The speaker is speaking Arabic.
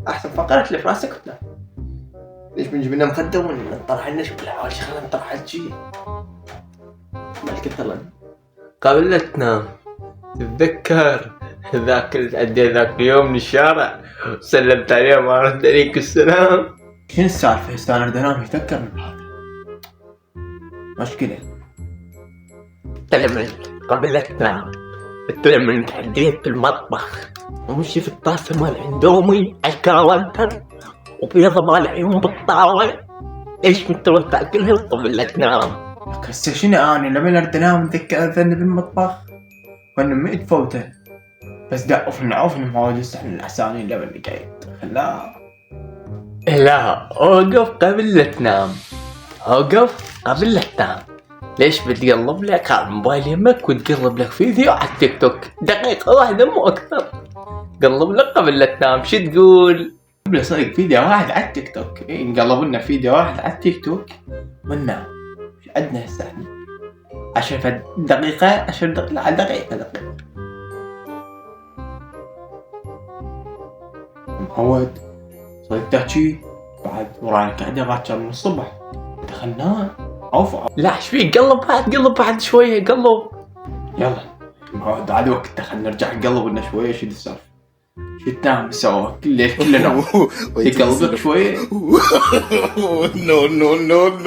احسن فقرات اللي في راسك وتنام. ليش بنجيب لنا مخده ونطرح لنا شوف؟ لا اول شيء خلينا نطرح الشيء مالك الطلب قبل لا تنام. تتذكر ذاك اللي عدي ذاك اليوم من الشارع وسلمت عليه ما رد عليك السلام؟ شنو السالفه؟ استاذ اريد انام يفكرني بهذا مشكله. لما قبل لا تنام لما تعديت في المطبخ ومشي في الطاسة مال اندومي الكاونتر وبيضة مال عيون بالطاولة، ايش متروح تاكلها قبل لا تنام؟ هسه شنو اني لما اريد انام اتذكر اذن بالمطبخ وانا ما تفوته بس دا عفن ما هو يستحمل الاساني لما اللي قاعد خلاه. لا اوقف قبل لا تنام، اوقف قبل لا تنام. ليش بتقلب لك على الموبايل يمك وتقلب لك فيديو على التيك توك دقيقة واحدة مو أكثر؟ قلب لك قبل لا تنام شو تقول؟ قبل صدق فيديو واحد على التيك توك، نقلب لنا فيديو واحد على التيك توك وننام. عندنا هسه احنا 10 دقيقة 10 دقيقة لا دقيقة معود صدق تحكي بعد ورانا قاعدة باكر من الصبح دخلنا عوف. لا ايش فيك؟ قلب بعد شوية قلب. يلا معود عاد وقت دخلنا نرجع نقلب لنا شوية. شو السالفة؟ شو تنام سوا كل ليل كلنا تقلبك شوية؟ نو